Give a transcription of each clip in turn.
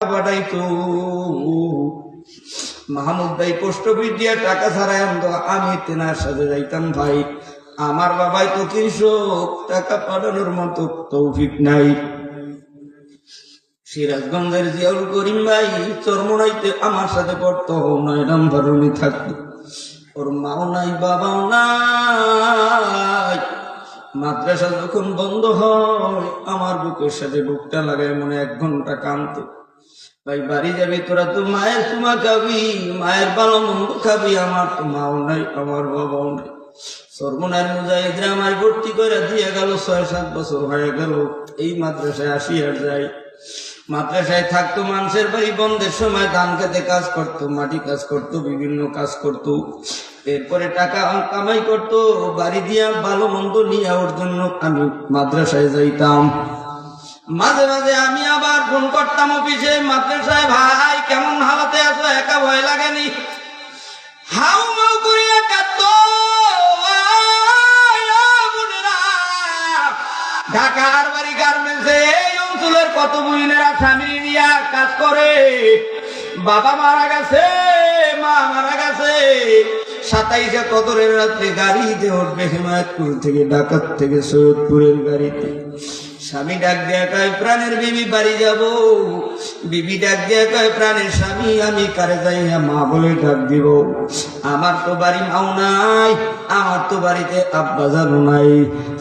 পাঠাইতো মাহমুদ ভাই post office দিয়ে টাকা ছাড়াই আনতো, আমি তেনার সাথে যাইতাম। ভাই আমার বাবাই তো কৃষক, টাকা পাঠানোর মতো তৌফিক নাই। সিরাজগঞ্জের জিয়াউল করিম ভাই চরমোনাইতে আমার সাথে পড়তো, 9 নম্বর রুমে থাকতো। ওর মাও নাই বাবাও নাই। মাদ্রাসা যখন বন্ধ হয় আমার বুকের সাথে বুকটা লাগায়, মনে 1 ঘন্টা কাঁদতো। ভাই বাড়ি যাবি তোরা তো মায়ের চুমা খাবি, মায়ের ভালো মন্দ খাবি, আমার তো মাও নাই, আমার বাবাও নাই। সর্বনার মুজাহিদরা আমায় ভর্তি করে দিয়ে গেল, 6-7 বছর হয়ে গেল। এই মাদ্রাসায় আসি আর যাই। মাদ্রাসায় থাকতো, মানুষের বাড়ি বন্ধের সময় ধান খেতে কাজ করতো, মাটি কাজ করতো, বিভিন্ন কাজ করতো। এরপরে টাকা কামাই করতো, বাড়ি দিয়া ভালো মন্দ নিয়ে ওর জন্য আমি মাদ্রাসায় যাইতাম। মাঝে মাঝে আমি আবার ফোন করতাম অফিসে, মাদ্রাসায়, ভাই কেমন হালাতে আছো, একা ভয় লাগেনি? হাউ মাউ করিয়া কাঁদতো। ঢাকার বাড়ি গার্মেন্টসে এই অঞ্চলের কত বুইনেরা স্বামী নিয়া কাজ করে। বাবা মারা গেছে, মা মারা গেছে। 27 কদরের রাত্রে গাড়িতে উঠবে হেমায়তপুর থেকে, ঢাকার থেকে সৈয়দপুরের গাড়িতে। স্বামী ডাক দিয়া কয়, প্রাণের বিবি বাড়ি যাব। বিবি ডাক দিয়া কয়, প্রাণের স্বামী আমি কারে যাইয়া মা বলে ডাক দিব? আমার তো বাড়ি মাও নাই, আমার তো বাড়িতে আব্বা জানো নাই।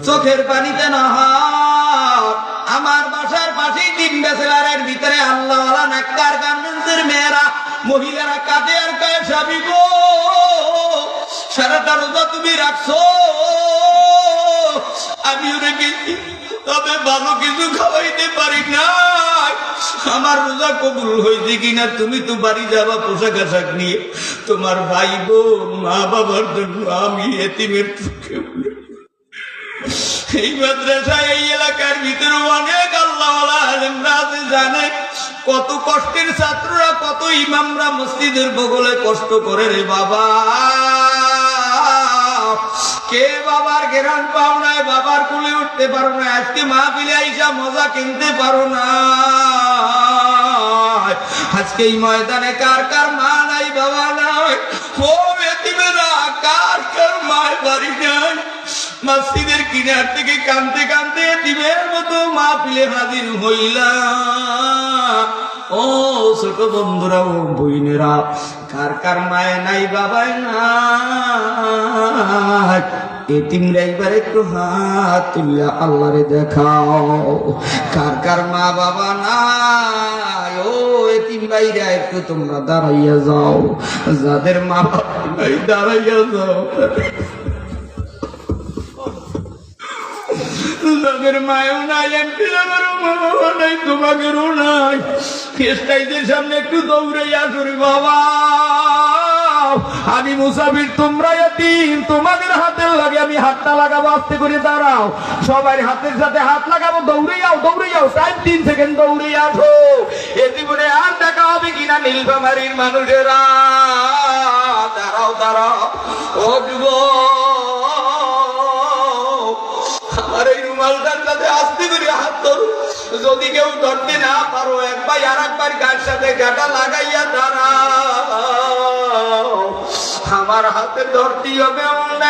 চোখের পানিতে না হয় আমার বাসার পাশেই 3 ব্যাচেলারের ভিতরে আল্লাহওয়ালা নাক্কার গার্মেন্টসের মেয়েরা মহিলারা কাঁদে আর কয়, স্বামী গো সারাটা রোজা তুমি রাখছো, আমিও রেখেছি, তবে ভালো কিছু খাওয়াইতে পারি না। আমার রোজা কবুল হয়েছে কিনা? তুমি তো বাড়ি যাবা পোশাক আশাক নিয়ে, তোমার ভাই বোন মা বাবার জন্য আমি এতিমের চোখে। এই মাদ্রাসায় এই এলাকার ভিতরে অনেক আল্লাহওয়ালা আলেমরা আছে, জানে কত কষ্টের ছাত্ররা, কত ইমামরা মসজিদের বগলে কষ্ট করে রে বাবা। কে বাবার গেরান পাও নাই, বাবার কোলে উঠতে পারো না, আজকে মাহফিলে আইসা মজা কিনতে পারো না। আজকে এই ময়দানে কার কার মা নাই, বাবা নাই? ও এতিমেরা, কার কার মায়ের বাড়ি নাই? মসজিদের কিনার থেকে কাঁদতে কাঁদতে এতিমের মতো মাহফিলে হাজির হইলা। ও ছোট বন্ধুরা, ও বইনেরা, কার কার মায়ে নাই, বাবাই নাই? এতিমরা এবার একটু হাত তুলিয়া আল্লাহরে দেখাও। কার কার মা বাবা নাই, ও এতিম ভাইরা একটু তোমরা দাঁড়াইয়া যাও। যাদের মা বাবা নাই দাঁড়াইয়া যাও। তাদের মায়ও নাই, আমারও মা বাবা নাই, তোমাদেরও নাই। স্টেজের সামনে একটু দৌড়ে আসো রে বাবা। আমি মুসাফির, তোমরা এতিম, তোমাদের হাতের লাগে আমি হাতটা লাগাবো, আস্তে করে দাঁড়াও। সবাই হাতের সাথে হাত লাগাবো, দৌড়ে যাও, দৌড়ে যাও, 3 সেকেন্ড দৌড়ে আসো। এ জীবনে আর দেখা হবে কিনা নীলফামারীর মানুষেরা? দাঁড়াও দাঁড়াও, ও যুবক, আমার এই রুমালটার সাথে আস্তে করে হাত ধরো। যদি কেউ ধরতে না পারো, একবার আর একবার গায়ের সাথে গাটা লাগাইয়া দাঁড়াও। আমার হাতে ধরতে হবে,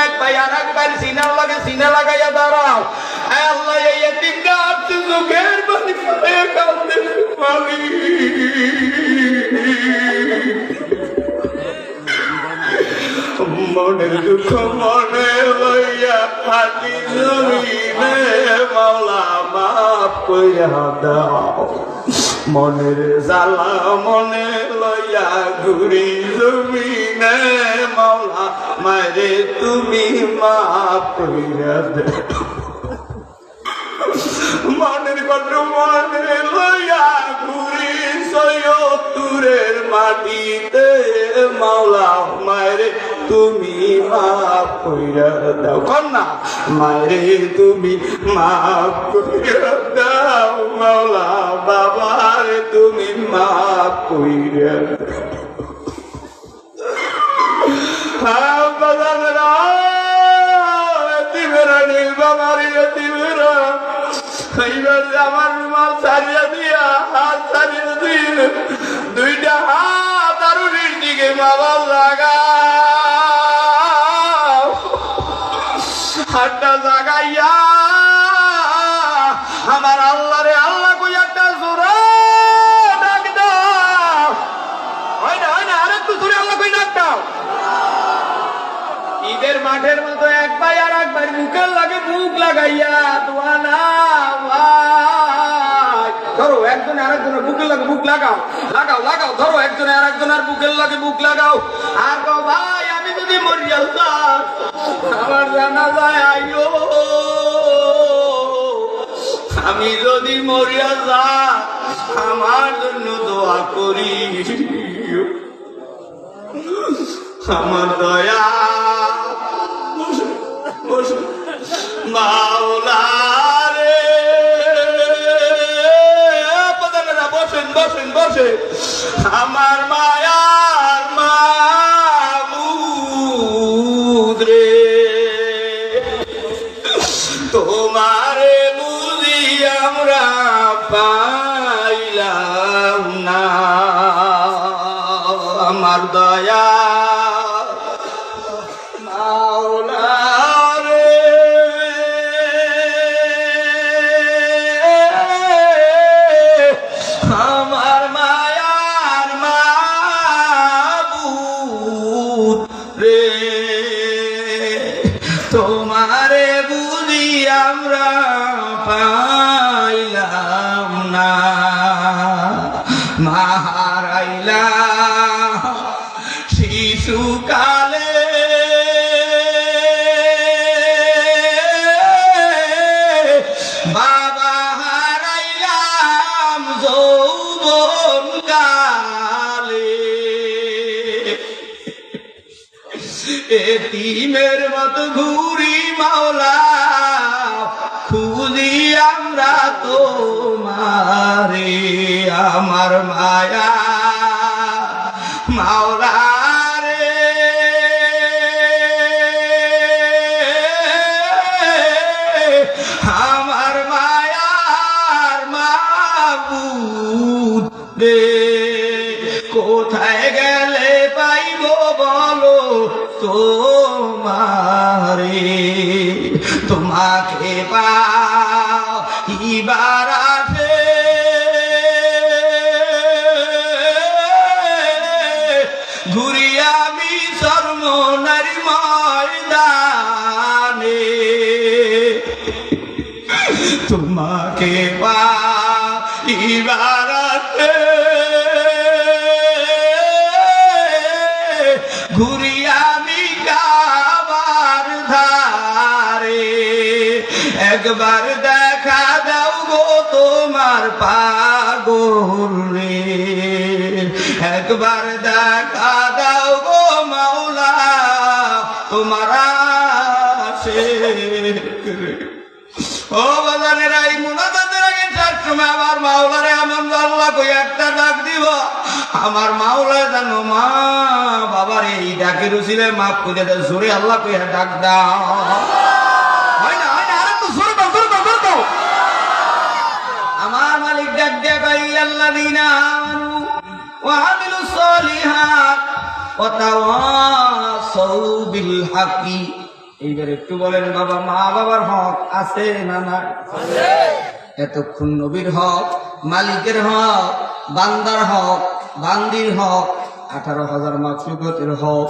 একবার আর একবার সিনার লাগে সিনা লাগাইয়া দাঁড়াও। আল্লাহ এই এতিমটা আপনি চোখের পানি ফেলে কাঁদতে পারি। মনের দুঃখ মনে লইয়া হাতি জমিনে মাওলা মাফ কইরা দাও। মনের জ্বালা মনে লইয়া ঘুরি জমিনে মাওলা মারে তুমি মাফ কইরা দাও। মনের কত মনে লইয়া ঘুরি ৭৪ মাটিতে মাওলা মারে তুমি মাফ কইরা দাও। কন্যা মারে তুমি মাফ কইরা দাও, মাওলা বাবারে তুমি মাফ কইরা দাও। হ্যাঁ বাজানেরা, এতিমেরা নীলফামারীর এতিমেরা, এইবার আমার রুমাল ছাড়িয়া দিয়া হাত ছাড়িয়ে দিন। মাঠের মতো এক ভাই আর এক ভাই বুকের লাগে বুক লাগাইয়া দোয়া না ভাই ধরো একজনে আরেকজনের বুকের লাগে বুক লাগাও লাগাও লাগাও ধরো একজনে আরেকজনের বুকের লাগে বুক লাগাও আর গো ভাই আমি যদি মরি যাই আমার জানা যায় আইও আমি যদি মরিয়া যাই আমার জন্য দোয়া করি আমার দয়া মাওলা রে প্রধানেরা বসেন বসেন বসে আমার মায়ার মাবুদ রে তোমারে বুঝি আমরা পাইলাম না আমার দয়া মাওলা রে আমার মায়ার মাবুদ রে তোমারে বুঝি আমরা পাইলাম না মাহারাইলা শিশুকালে বাবা হারাইলাম যৌবন কালে এতিমের মতো ঘুরি মাওলা খুঁজি আমরা তোমারে আমার মায়া মাওলা রে আমার মায়ার মাবুদ রে কোথায় গেলে পাইব বলো তোমারে তোমাকে পাইবার আছে ঘুরি আমি সর্বনারী ময়দানে তোমাকে পাইবার আছে ঘুরি আমি কাবার ধারে একবার দেখা দাও গো তোমার পাগল রে একবার দেখা দাও গো মাওলা তোমার ও বাজানেরা এই মুনাজাতের আগে চার সময় আমার মাওলারে আমার আল্লাহ কই একটা ডাক দিব আমার মাওলা জানো মা বাবার এই ডাকের উচিলে মাফ করে দেয় জোরে আল্লাহ কই ডাক দাও হয় না আরে তো জোরে দাও জোরে দাও জোরে দাও আমার মালিক ডাক দেয়া কই আল্লাযিনা আমানু ওয়া আমিলুস সলিহাত ওয়া তাওয়াসাউ বিল হাক্কি এইবার একটু বলেন বাবা মা বাবার হক আছে না না এতক্ষণ নবীর হক মালিকের হক বান্দার হক বান্দির হক 18,000 মাখলুকাতের হক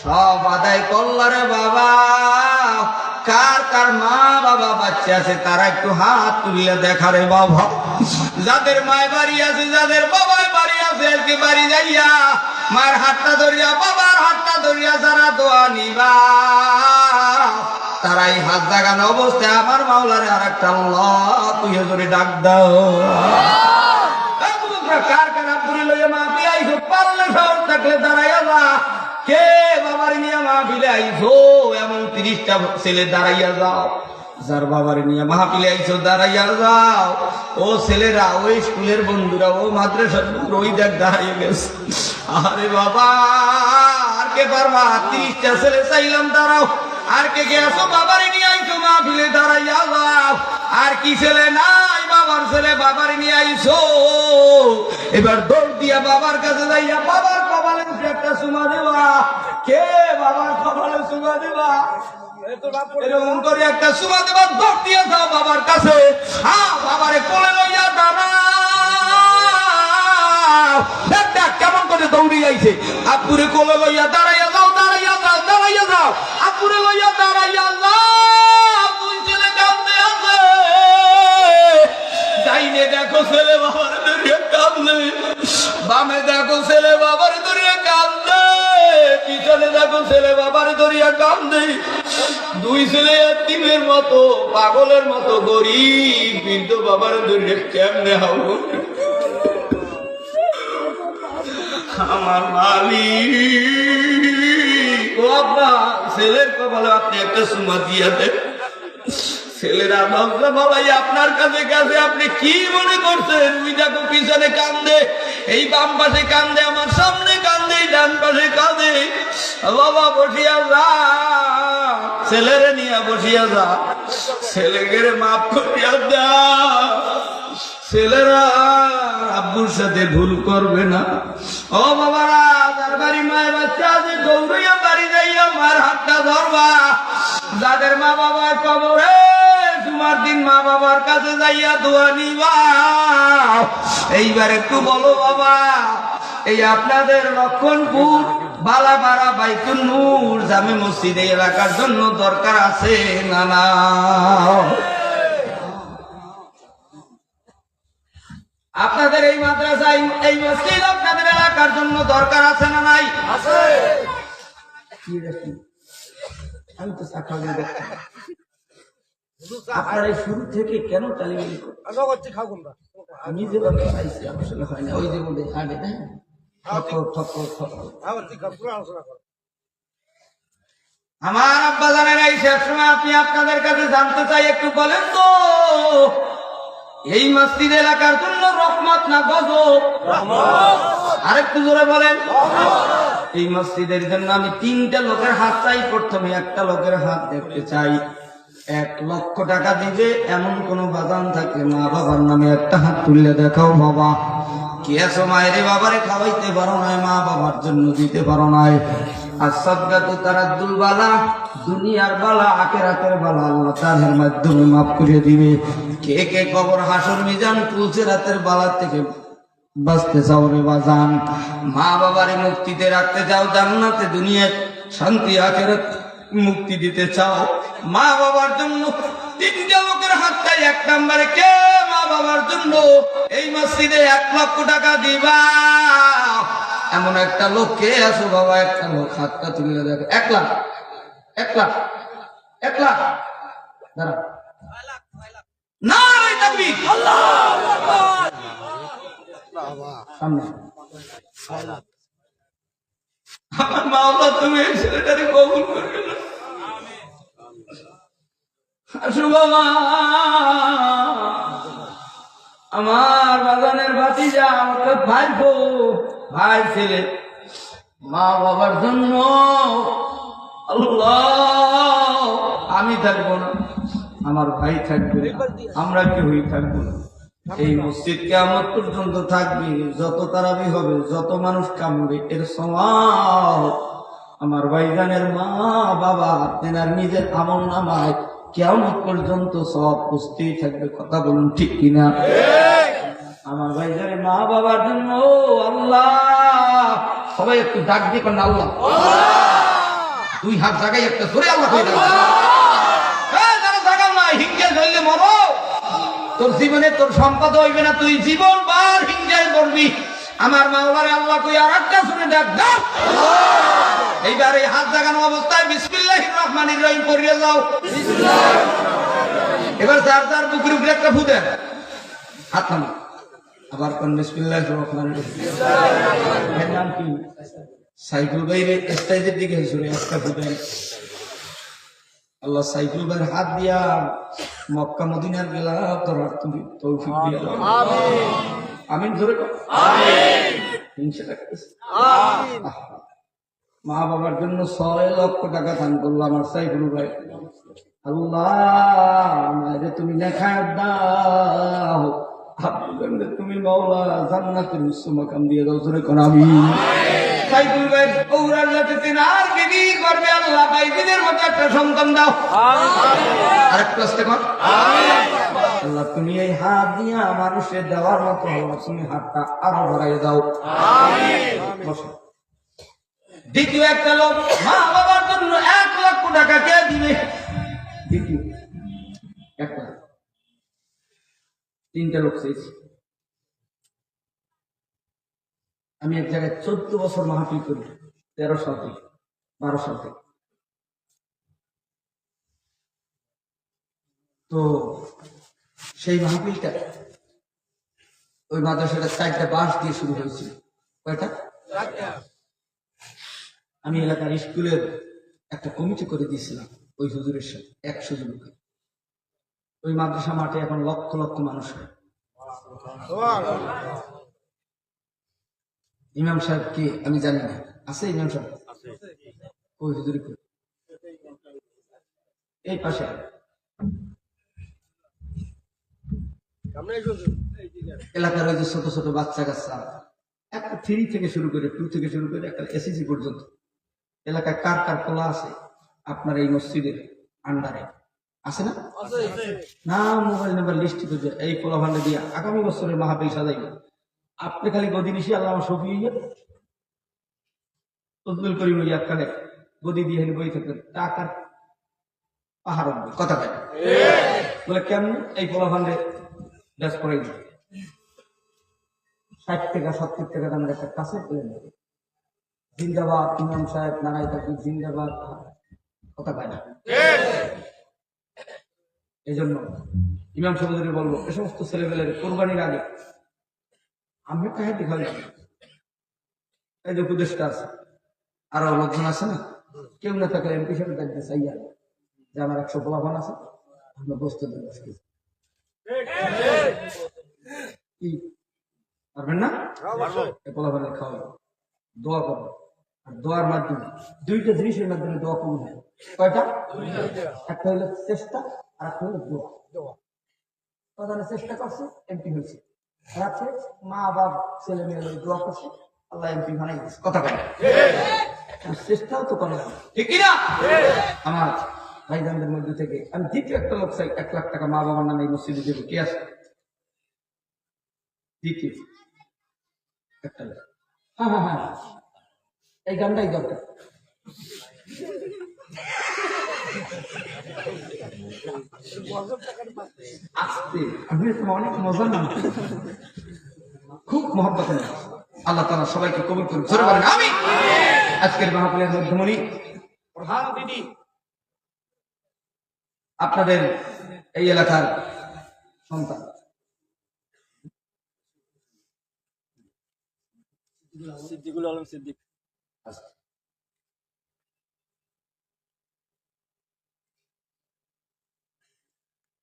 সব আদায় করলারে বাবা কার কার মা বাবা বাচ্চা আছে তারা একটু হাত তুললে দেখারে বাবা যাদের মায় বাড়ি আছে যাদের বাবায় বাড়ি আছে কি বাড়ি যাইয়া মার হাতটা ধরিয়া বাবার হাতটা ধরিয়া যারা দোয়া নিবা তারাই হাত জাগানো অবস্থায় আমার মাওলারে আর একটা আল্লাহ তুই ধরে ডাক দাও কার কার আব্দুরে লইয়া মা পিলাইছো পারলে শহর থাকলে দাঁড়াইয়া যা কে বাবার নিয়ে মা পিলাইছো এমন 30টা ছেলে দাঁড়াইয়া যাও যার বাবার নিয়ে মাহফিলে আইছো দাঁড়াইয়া যাও ও ছেলেরা ওই স্কুলের বন্ধুরা ও মাদ্রাসার বন্ধুরা ওই দেখ দাঁড়াইয়া গেছে আরে বাবা আর কে পারবা 30টা ছেলে চাইলাম দাঁড়াও আর কে আসো বাবার নিয়ে আইছো মাহফিলে দাঁড়াইয়া যাও আর কি ছেলে নাই বাবার ছেলে বাবার নিয়ে আইছো এবার দৌড় দিয়া বাবার কাছে যাইয়া বাবার কপালে একটা চুমা দেবা কে বাবার কপালে চুমা দেবা এরকম করে একটা চুমা দেবা দৌড় দিয়ে যাও বাবার কাছে হ্যাঁ বাবারে কোলে লইয়া দাঁড়াও দেখ কেমন করে দৌড়ি আইছে আব্বুরে কোলে লইয়া দাঁড়াইয়া যাও দাঁড়াইয়া যাও দাঁড়াইয়া যাও করে লইয়া দাঁড়াই, আল্লাহ তুই ছেলে কান্দে আছে, ডাইনে দেখো ছেলে বাবার ধরে কান্দে, বামে দেখো ছেলে বাবার ধরে কান্দে, পিছনে দেখো ছেলে বাবার ধরিয়া কান্দে। দুই ছেলে এতিমের মতো পাগলের মতো গরিব বৃদ্ধ বাবার ধরে কেমনে হাও। আমার মালিক ও আপনার ছেলের কপালে আপনি একটা সুমা দিয়া দেন। ছেলেরা দশটা বলাই আপনার কাছে কাছে আপনি কি মনে করছেন? ওই দেখো পিছনে কান্দে, এই বাম পাশে কান্দে, আমার সামনে কান্দে, ডান পাশে কান্দে। বাবা বসিয়া যা, ছেলেরে নিয়ে বসিয়া যা, ছেলেকে মাফ করিয়া দা। ছেলেরা আব্বুর সাথে ভুল করবে না। ও বাবারা, তার বাড়ি মায়ের বাচ্চা আছে, দৌড়িয়া বাড়ি যাইয়া মার হাতটা ধরবা। যাদের মা বাবার কবরে তোমার দিন মা বাবার কাছে যাইয়া দোয়া নিবা। এইবার একটু বলো বাবা, এই আপনাদের লক্ষণপুর বালাপাড়া বাইতুল নূর জামে মসজিদ এই এলাকার জন্য দরকার আছে না না? আপনাদের এই মাদ্রাসা এই মসজিদ আপনাদের এলাকার জন্য দরকার আছে না নাই? আছে। আমি তো আপনার এই শুরু থেকে কেন তালিমি আমি যেভাবে চাইছি আসলে হয় না। ওই যে মধ্যে আগে আমার আব্বা জানেন এই শেষ সময় আপনি আপনাদের কাছে জানতে চাই, একটু বলেন তো এই মসজিদ এলাকার জন্য রহমত না গজব? আরেকটু জোরে বলেন। এই মসজিদের জন্য আমি 3টা লোকের হাত চাই। প্রথমে একটা লোকের হাত দেখতে চাই। 1 লক্ষ টাকা দিবে এমন কোন বাদান থাকে মা বাবার নামে একটা হাত তুললে দেখাও। বাবা কে আছো? মায়ের বাবারে খাওয়াইতে পারো নাই, মা বাবার জন্য দিতে পারো নাই। আর সাদগাতু তারাদ্দুল বালা, দুনিয়ার বালা আখিরাতের বালা আল্লাহ তাআলার মাধ্যমে মাফ করে দিবে। কে কে কবর হাসর মিজান পুলসিরাতের বালা থেকে বাঁচতে চাও রে বাজান? মা বাবারে মুক্তিতে রাখতে চাও, জান্নাতে দুনিয়ায় শান্তি আখিরাত মুক্তি দিতে চাও? মা বাবার জন্য 3টা লোকের হাত চাই। 1 নম্বরে কে মা বাবার জন্য এই মসজিদে 1 লক্ষ টাকা দিবা? এমন একটা লোক কে আছো বাবা? একটা লোক হাতটা তুলে দেখো। 1 লাখ 1 লাখ 1 লাখ দাঁড়া না রে তাকবীর, আল্লাহু আকবার। সামনে আমার মাওলা তুমি এই ছেলেটাকে কবুল করবে না। আসো বাবা, আমার বাগানের ভাতিজা, আমার ভাই গো, ভাই ছেলে মা বাবার জন্য আল্লাহ আমি থাকবো না, আমার ভাই থাকবে, আমরা কেউই থাকবো না। এই মসজিদ কিয়ামত পর্যন্ত থাকবে। যত তারাবি হবে, যত মানুষ কামড়ে, এর সওয়াব আমার ভাইজানের মা বাবা তেনার নিজের আমল নামায় কিয়ামত পর্যন্ত সওয়াব পুষতেই থাকবে। কথা বলুন ঠিক কিনা? আমার ভাইজানের মা বাবার জন্য আল্লাহ, সবাই একটু ডাক দিয়ে করেন আল্লাহ। 2 হাত জায়গায় একটা ধরে আল্লাহ কই দাও। যারা জাগাও না, হিংসা ধরলে মরো। তোর জীবনে তোর সম্পদ হইবে না, তুই জীবন বার হিংসায় করবি। আমার মাওলারে আল্লাহ কই আর একটা শুনে ডাক দাও। এইবার এই হাত জাগানো অবস্থায় বিসমিল্লাহির রহমানির রহিম পড়িয়ে যাও। এবার যার বুকের উপরে একটা ফু দেন, হাত নামা, আবার কোন বিসমিল্লাহির রহমানির রহিম। এর নাম কি? সাইকেল বাইরে স্টেজের দিকে শুনে একটা ফু দেন। আল্লাহ সাইকেল ভাইয়ের হাত দিয়া মক্কা মদিনার গেলা তোরার তুমি তৌফিক দিয়া আমিন। আমিন জোরে কর আমিন। ইনশাআল্লাহ আমিন। মা বাবার জন্য 6 লক্ষ টাকা দান করলো আমার সাইকেল ভাই। আল্লাহ আমারে তুমি দেখায় দাও, আপনাদের তুমি মাওলা জান্নাতের উচ্চ মাকাম দিয়ে দাও। জোরে কর আমিন। সাইকেল ভাই ওরা যাতে তিনার বিবি করবে আল্লাহ, বাইবিদের মতো একটা সন্তান দাও আমিন। আরেকটু আস্তে কর আমিন। আল্লাহ তুমি এই হাত দিয়ে মানুষের দেওয়ার মতো আল্লাহ তুমি হাতটা আরো বাড়াই দাও আমিন। দ্বিতীয় একটা লোক মা বাবার জন্য 1 লক্ষ টাকা কে দিবে? দ্বিতীয় একটা 3টা লোক চেয়েছি। আমি এক জায়গায় 14 বছর মাহফিল করি, 13 সাল থেকে 12 সাল থেকে। তো সেই মাহফিলটা ওই মাদ্রাসাটা 4টা বাঁশ দিয়ে শুরু হয়েছিল। কয়টা? আমি এলাকার স্কুলের একটা কমিটি করে দিয়েছিলাম ওই হুজুরের সাথে, 100 জন। ওই মাদ্রাসা মাঠে এখন লক্ষ লক্ষ মানুষ হয়। ইমাম সাহেব কে আমি জানি না, আছে ইমাম সাহেব? ওই হুজুরি এই পাশে এলাকার ওই যে ছোট ছোট বাচ্চা কাচ্চা, একটা 3 থেকে শুরু করে 2 থেকে শুরু করে একটা এসএসসি পর্যন্ত এলাকায় কার কার খোলা আছে আপনার এই মসজিদের আন্ডারে আছে না? না, মোবাইল নাম্বার লিস্ট করে এই পোলা ভান্ডে দিয়ে আগামী বছরের মাহফিল সাজাইবে। আপনি খালি গদি নিশি আল্লাহ শফি তদবিল করি কালে গদি দিয়ে বই থাকবেন, টাকার পাহাড় উঠবে। কথা পাই বলে কেমন? এই পোলা ভান্ডে ড্রেস করে 60 টাকা 70 টাকা দামের একটা কাছে পেলে নেবে। জিন্দাবাদ ইমাম সাহেব, নারাই থাকি জিন্দাবাদ। কথা পায় না। এই জন্য ইমাম সাহেবদের বলবো, এ সমস্ত ছেলেমেয়েদের কোরবানির আগে আমি কাহিনী খাই। এই যে উপদেশটা আছে, আরো লোকজন আছে না, কেউ না থাকলে এমপি সাহেব দেখতে চাইয়া যে আমার 100 পোলাপান আছে, আমরা বসতে দেবো। কি পারবেন না? পোলাপানের খাওয়া, দোয়া করবো। আর দোয়ার মাধ্যমে 2টা জিনিসের মাধ্যমে দোয়া কবুল হয়। কয়টা? একটা হলো চেষ্টা, আর একটা হলো দোয়া। প্রধানের চেষ্টা করছে, এমপি হয়েছে। রাত্রে মা বাপ ছেলে মেয়ে দোয়া করছে, আল্লাহ এমপি বানাই দিচ্ছে। কথা বলে চেষ্টাও তো করে, ঠিক কিনা? আমার ভাইজানদের মধ্যে থেকে আমি দ্বিতীয় একটা লোক চাই 1 লাখ টাকা মা বাবার নামে এই মসজিদে দেবো। কে আছে দ্বিতীয় একটা লোক? হ্যাঁ, এই গানটাই দরকার। আমি অনেক মজা না, খুব মহব্বত। আল্লাহ তাআলা সবাইকে কবুল করুন। জোরে বলেন আমিন। আজকের মাহফিলের মধ্যমণি প্রধান অতিথি আপনাদের এই এলাকার সন্তান সিদ্দিকুল আলম সিদ্দিক।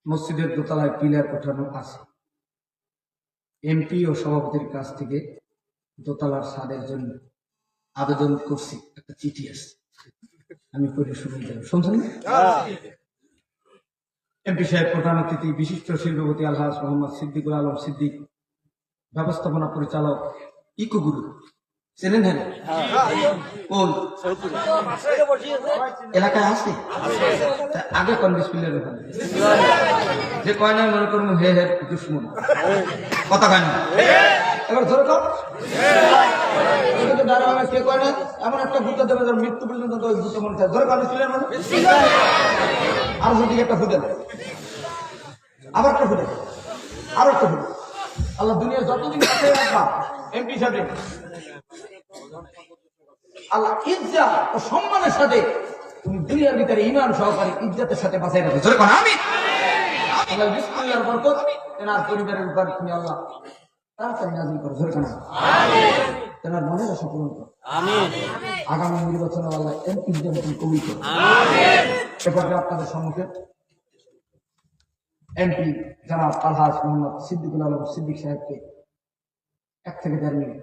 মসজিদের দোতলায় পিলার ওঠানো আছে। এমপি ও সভাপতির কাছ থেকে দোতলার ছাদের জন্য আবেদন করছি, একটা চিঠি আছে, আমি পড়ে শুনে দেব। শুনছেন? এমপি সাহেব, প্রধান অতিথি বিশিষ্ট শিল্পপতি আলহাজ মোহাম্মদ সিদ্দিকুল আলম সিদ্দিক, ব্যবস্থাপনা পরিচালক ইকো গুরু, চেনেন? কোন এলাকায় আছে? আগে কোন বিসমিল্লাহির ওখানে যে কয় না মনে করুন হে হে দুশ্মন। কথা কয় না। এবার ধরে কর কে কয় না এমন একটা ভূত দেবে মৃত্যু পর্যন্ত ভূত মনে থাকে। ধরে কর বিসমিল্লাহির মানে আর যদি একটা ভূত দেবে, আবার একটা ভূত, আরো একটা ভূত। আল্লাহ দুনিয়া যতদিন কাছে রাখবা এমপি সাহেব আল্লাহ ইজ্জত ও সম্মানের সাথে তুমি দুনিয়ার ভিতরে ঈমান সহকারে ইজ্জতের সাথে বাঁচাই রাখো। জোরে কোন আমিন। আল্লাহ বিসমিল্লাহর বরকত তেনার পরিবারের উপর তুমি আল্লাহ তাড়াতাড়ি নাযিল করো। জোরে কোন আমিন। তেনার মনের আশা পূরণ করো। আমিন। আগামী নির্বাচনে আল্লাহ এমপি হিসেবে তুমি কবুল করো। আমিন। এবারে আপনাদের সম্মুখে এমপি জনাব আলহাজ মোহাম্মদ সিদ্দিকুল আলম সিদ্দিক সাহেবকে 1 থেকে 1.5 মিনিট